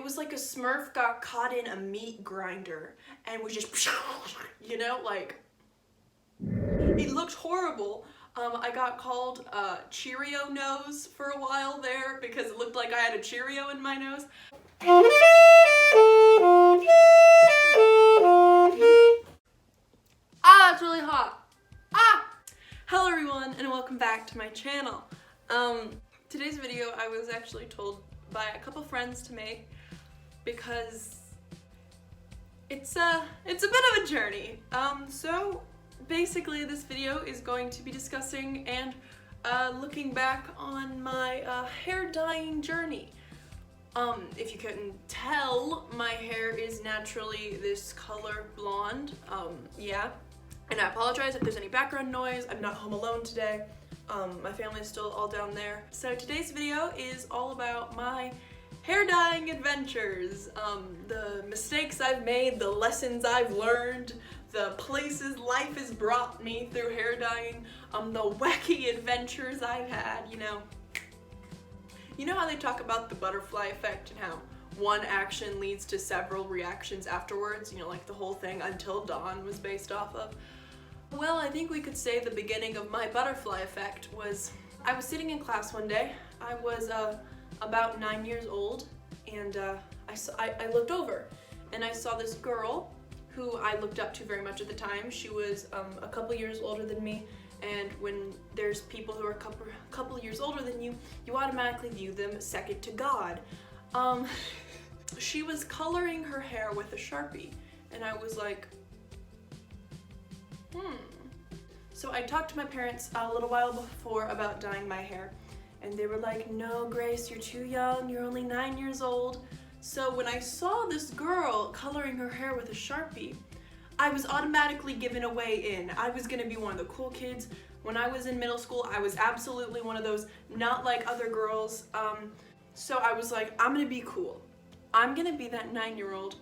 was like a Smurf got caught in a meat grinder and was just, you know, like, it looked horrible. I got called Cheerio nose for a while there because it looked like I had a Cheerio in my nose. Ah, it's really hot. Ah! Hello everyone and welcome back to my channel. Today's video I was actually told by a couple friends to make because it's a bit of a journey. So basically this video is going to be discussing and looking back on my hair dyeing journey. If you couldn't tell, my hair is naturally this color blonde, yeah. And I apologize if there's any background noise. I'm not home alone today. My family is still all down there. So today's video is all about my hair dyeing adventures. The mistakes I've made, the lessons I've learned, the places life has brought me through hair dyeing, the wacky adventures I've had, you know. You know how they talk about the butterfly effect and how one action leads to several reactions afterwards, you know, like the whole thing Until Dawn was based off of? Well, I think we could say the beginning of my butterfly effect was, I was sitting in class one day. I was about 9 years old, and I looked over and I saw this girl who I looked up to very much at the time. She was a couple years older than me, and when there's people who are a couple years older than you, you automatically view them second to God. She was coloring her hair with a Sharpie, and I was like, So I talked to my parents a little while before about dyeing my hair, and they were like, no, Grace, you're too young, you're only 9 years old. So when I saw this girl coloring her hair with a Sharpie, I was automatically given a way in. I was gonna be one of the cool kids. When I was in middle school, I was absolutely one of those not like other girls. So I was like, I'm gonna be cool. I'm gonna be that 9-year-old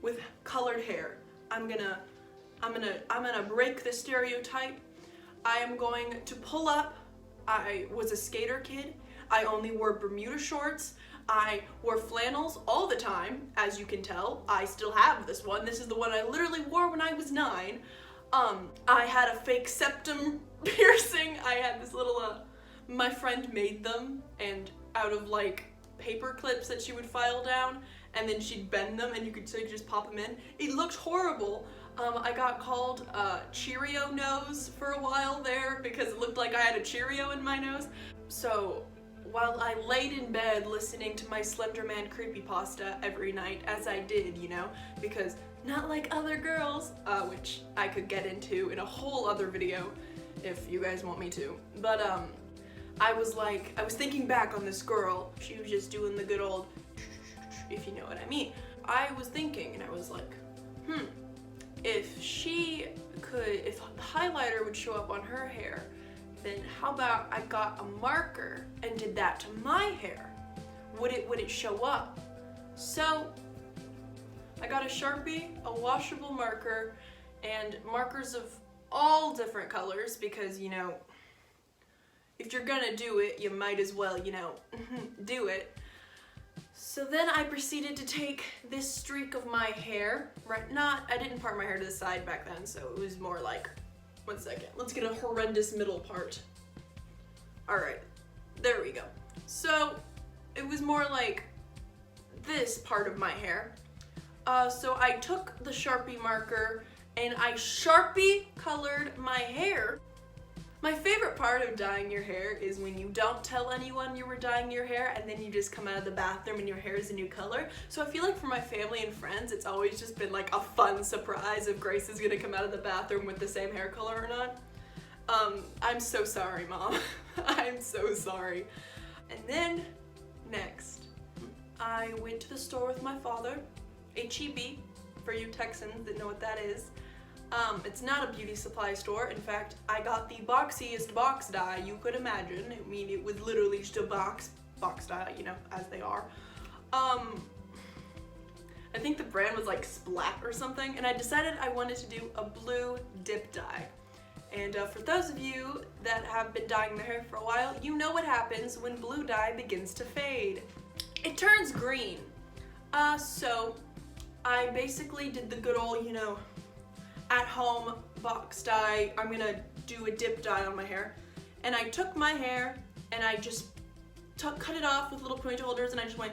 with colored hair. I'm gonna break the stereotype. I am going to pull up. I was a skater kid. I only wore Bermuda shorts. I wore flannels all the time, as you can tell. I still have this one. This is the one I literally wore when I was 9. I had a fake septum piercing. I had this little, my friend made them, and out of like paper clips that she would file down, and then she'd bend them and you could just pop them in. It looked horrible. I got called Cheerio nose for a while there because it looked like I had a Cheerio in my nose. So while I laid in bed listening to my Slender Man creepypasta every night, as I did, you know, because not like other girls, which I could get into in a whole other video if you guys want me to. But I was thinking back on this girl. She was just doing the good old, if you know what I mean. I was thinking, and I was like, if the highlighter would show up on her hair, then how about I got a marker and did that to my hair? Would it show up? So I got a Sharpie, a washable marker, and markers of all different colors because, you know, if you're gonna do it, you might as well, you know, do it. So then I proceeded to take this streak of my hair, I didn't part my hair to the side back then, so it was more like, one second, let's get a horrendous middle part. Alright, there we go. So it was more like this part of my hair. So I took the Sharpie marker and I Sharpie colored my hair. My favorite part of dyeing your hair is when you don't tell anyone you were dyeing your hair and then you just come out of the bathroom and your hair is a new color. So I feel like for my family and friends, it's always just been like a fun surprise if Grace is gonna come out of the bathroom with the same hair color or not. I'm so sorry, Mom. I'm so sorry. And then, next, I went to the store with my father, H-E-B, for you Texans that know what that is. It's not a beauty supply store. In fact, I got the boxiest box dye you could imagine. I mean, it was literally just a box dye, you know, as they are. I think the brand was like Splat or something, and I decided I wanted to do a blue dip dye. And for those of you that have been dyeing their hair for a while, you know what happens when blue dye begins to fade. It turns green. So I basically did the good old, at home box dye. I'm gonna do a dip dye on my hair. And I took my hair and I just cut it off with little ponytail holders, and I just went,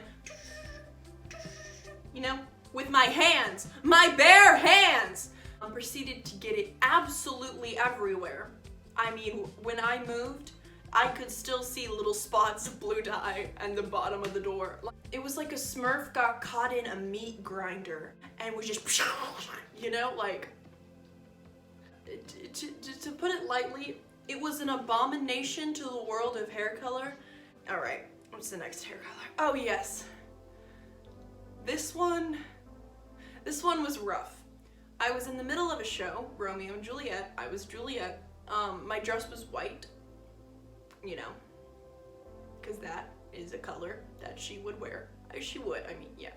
with my hands, my bare hands. I proceeded to get it absolutely everywhere. I mean, when I moved, I could still see little spots of blue dye and the bottom of the door. It was like a Smurf got caught in a meat grinder and was just, to put it lightly, it was an abomination to the world of hair color. All right, what's the next hair color? Oh yes, this one was rough. I was in the middle of a show, Romeo and Juliet. I was Juliet. My dress was white, because that is a color that she would wear. She would, yeah.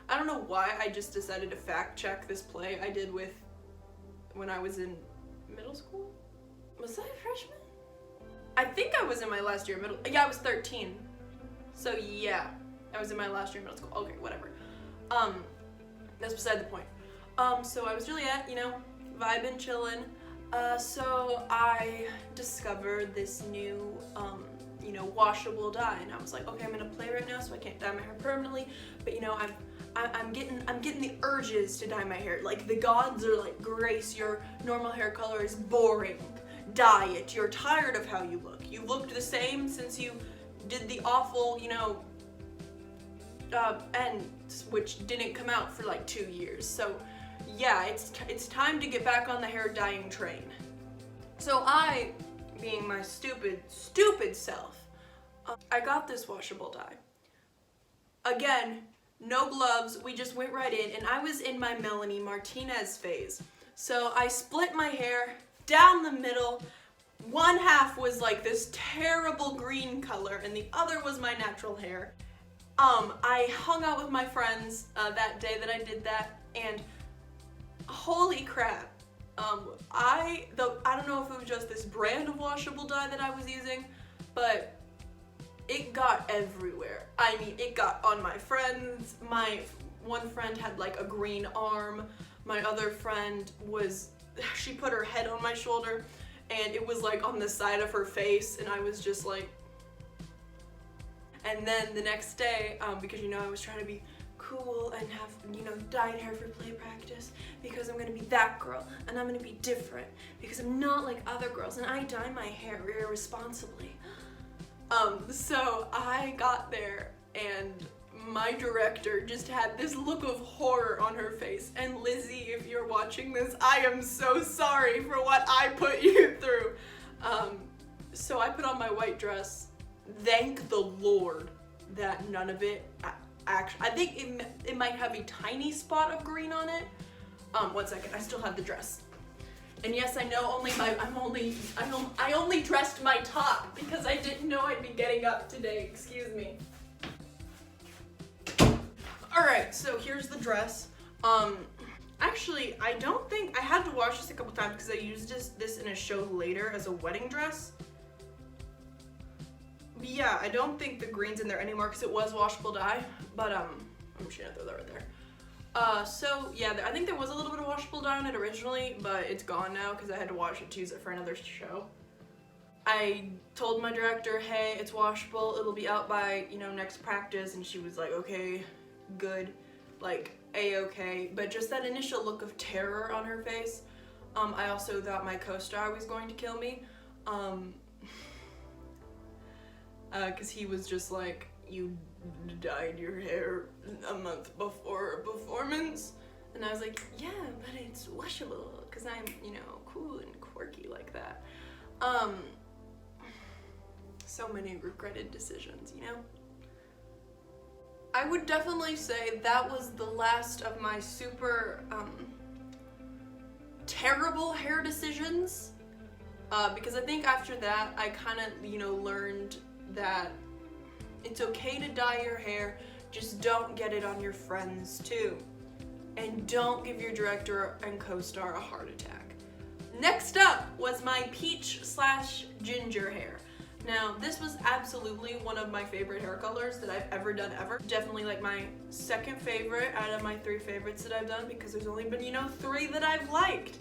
I don't know why I just decided to fact check this play I did when I was in middle school. Was I a freshman? I think I was in my last year of yeah, I was 13. So yeah, I was in my last year of middle school. Okay, whatever. That's beside the point. So I was Juliet, vibing, chillin'. So I discovered this new, washable dye, and I was like, okay, I'm in a play right now, so I can't dye my hair permanently, but I'm getting the urges to dye my hair. Like, the gods are like, Grace, your normal hair color is boring. Dye it. You're tired of how you look. You've looked the same since you did the awful, Ends, which didn't come out for like 2 years. So yeah, it's time to get back on the hair dyeing train. So I, being my stupid self, I got this washable dye. Again, no gloves, we just went right in, and I was in my Melanie Martinez phase. So I split my hair down the middle. One half was like this terrible green color, and the other was my natural hair. I hung out with my friends that day that I did that, and holy crap. I don't know if it was just this brand of washable dye that I was using, but it got everywhere. I mean, it got on my friends. My one friend had like a green arm. My other friend she put her head on my shoulder, and it was like on the side of her face, and I was just like. And then the next day, because I was trying to be cool and have, dyed hair for play practice, because I'm gonna be that girl, and I'm gonna be different, because I'm not like other girls, and I dye my hair irresponsibly. So I got there, and my director just had this look of horror on her face. And Lizzie, if you're watching this, I am so sorry for what I put you through. So I put on my white dress. Thank the Lord that none of it actually, I think it might have a tiny spot of green on it. 1 second, I still have the dress. And yes, I know I only dressed my top because I didn't know I'd be getting up today, excuse me. Alright, so here's the dress. Actually, I don't think, I had to wash this a couple times because I used this in a show later as a wedding dress. But yeah, I don't think the green's in there anymore because it was washable dye, but I'm just gonna throw that right there. So yeah, I think there was a little bit of washable dye on it originally, but it's gone now because I had to wash it to use it for another show. I told my director, hey, it's washable, it'll be out by, next practice, and she was like, okay, good, like, A-okay, but just that initial look of terror on her face. I also thought my co-star was going to kill me, because he was just like, you dyed your hair a month before a performance, and I was like, yeah, but it's washable, because I'm, cool and quirky like that. So many regretted decisions, I would definitely say that was the last of my super, terrible hair decisions, because I think after that, I kind of, learned that it's okay to dye your hair, just don't get it on your friends too. And don't give your director and co-star a heart attack. Next up was my peach/ginger hair. Now, this was absolutely one of my favorite hair colors that I've ever done ever. Definitely like my second favorite out of my 3 favorites that I've done, because there's only been, 3 that I've liked.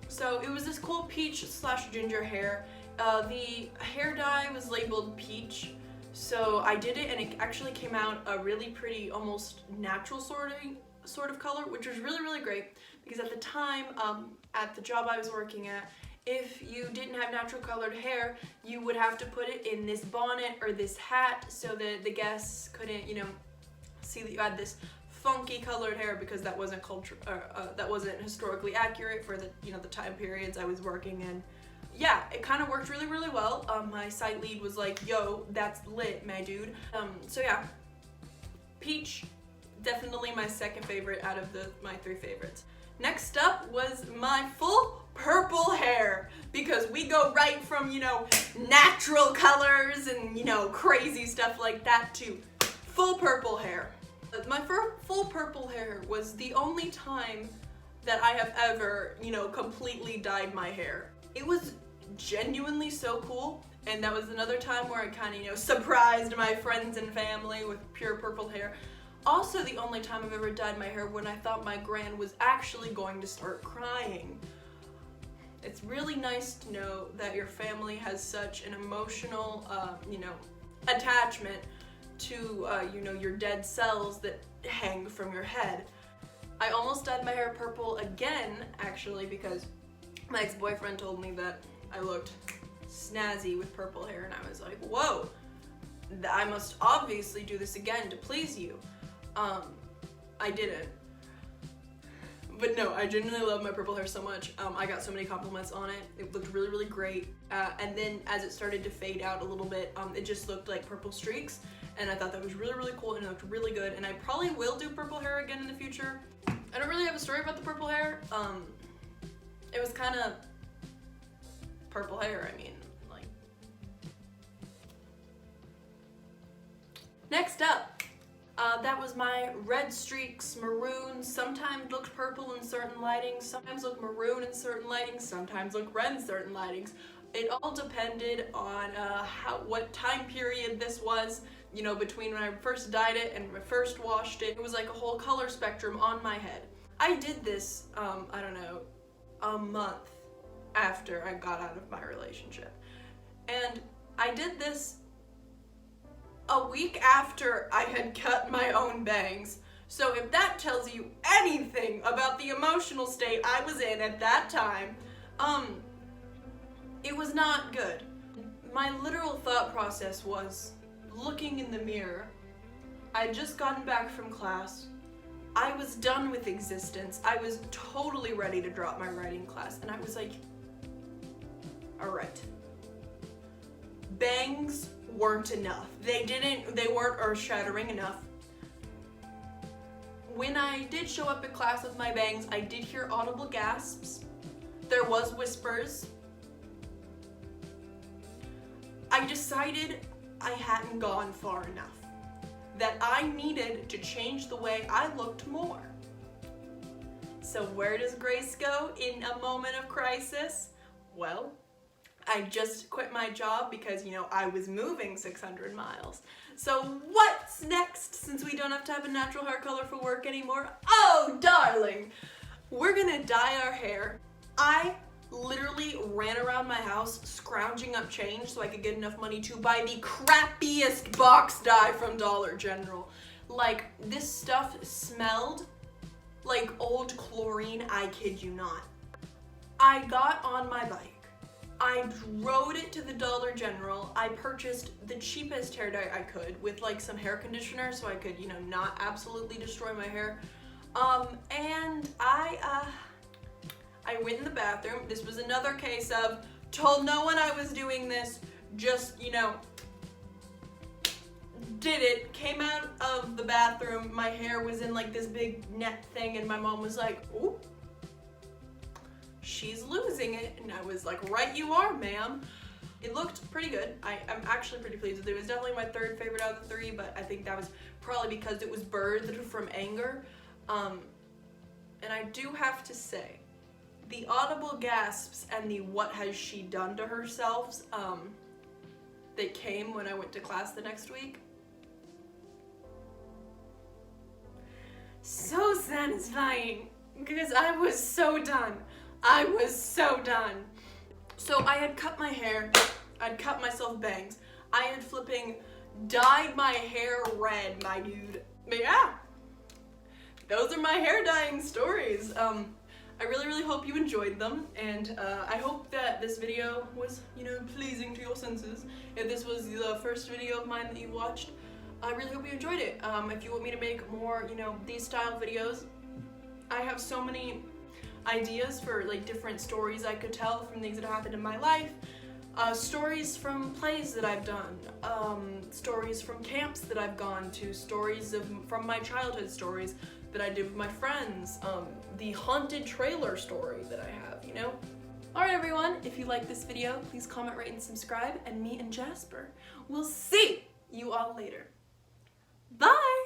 So it was this cool peach / ginger hair. The hair dye was labeled peach, so I did it and it actually came out a really pretty, almost natural sort of color, which was really, really great, because at the time, at the job I was working at, if you didn't have natural colored hair, you would have to put it in this bonnet or this hat so that the guests couldn't, see that you had this funky colored hair, because that wasn't that wasn't historically accurate for the, the time periods I was working in. Yeah, it kind of worked really, really well. My site lead was like, yo, that's lit, my dude. So yeah, peach, definitely my second favorite out of my 3 favorites. Next up was my full purple hair, because we go right from, natural colors and, crazy stuff like that to full purple hair. My full purple hair was the only time that I have ever, completely dyed my hair. It was genuinely so cool, and that was another time where I kind of, surprised my friends and family with pure purple hair. Also the only time I've ever dyed my hair when I thought my gran was actually going to start crying. It's really nice to know that your family has such an emotional, attachment to, your dead cells that hang from your head. I almost dyed my hair purple again, actually, because my ex-boyfriend told me that I looked snazzy with purple hair, and I was like, whoa, I must obviously do this again to please you. I didn't. But no, I genuinely love my purple hair so much. I got so many compliments on it. It looked really, really great. And then as it started to fade out a little bit, it just looked like purple streaks. And I thought that was really, really cool, and it looked really good. And I probably will do purple hair again in the future. I don't really have a story about the purple hair. It was kind of purple hair, I mean, like. Next up. That was my red streaks, maroon, sometimes looked purple in certain lightings, sometimes looked maroon in certain lightings, sometimes looked red in certain lightings. It all depended on what time period this was, between when I first dyed it and when I first washed it. It was like a whole color spectrum on my head. I did this, I don't know, a month after I got out of my relationship. And I did this a week after I had cut my own bangs. So if that tells you anything about the emotional state I was in at that time, it was not good. My literal thought process was looking in the mirror. I'd just gotten back from class. I was done with existence. I was totally ready to drop my writing class, and I was like, all right. Bangs weren't enough. They weren't earth-shattering enough. When I did show up at class with my bangs, I did hear audible gasps. There was whispers. I decided I hadn't gone far enough. That I needed to change the way I looked more. So where does Grace go in a moment of crisis? Well, I just quit my job because, I was moving 600 miles. So what's next, since we don't have to have a natural hair color for work anymore? Oh, darling! We're gonna dye our hair. I literally ran around my house scrounging up change so I could get enough money to buy the crappiest box dye from Dollar General. Like, this stuff smelled like old chlorine, I kid you not. I got on my bike. I rode it to the Dollar General. I purchased the cheapest hair dye I could with like some hair conditioner so I could, not absolutely destroy my hair. And I went in the bathroom. This was another case of told no one I was doing this, just, did it, came out of the bathroom. My hair was in like this big net thing, and my mom was like, ooh, she's losing it. And I was like, right you are, ma'am. It looked pretty good. I'm actually pretty pleased with it. It was definitely my 3rd favorite out of the 3, but I think that was probably because it was birthed from anger. And I do have to say, the audible gasps and the what has she done to herself, they came when I went to class the next week. So satisfying, because I was so done. I was so done. So I had cut my hair, I'd cut myself bangs, I had flipping dyed my hair red, my dude. But yeah, those are my hair dyeing stories. I really hope you enjoyed them, and I hope that this video was, you know, pleasing to your senses. If this was the first video of mine that you watched, I really hope you enjoyed it. If you want me to make more, you know, these style videos, I have so many ideas for like different stories I could tell from things that have happened in my life. Stories from plays that I've done, stories from camps that I've gone to, stories from my childhood stories that I did with my friends, the haunted trailer story that I have, you know? Alright everyone, if you like this video, please comment, rate, and subscribe, and me and Jasper will see you all later. Bye!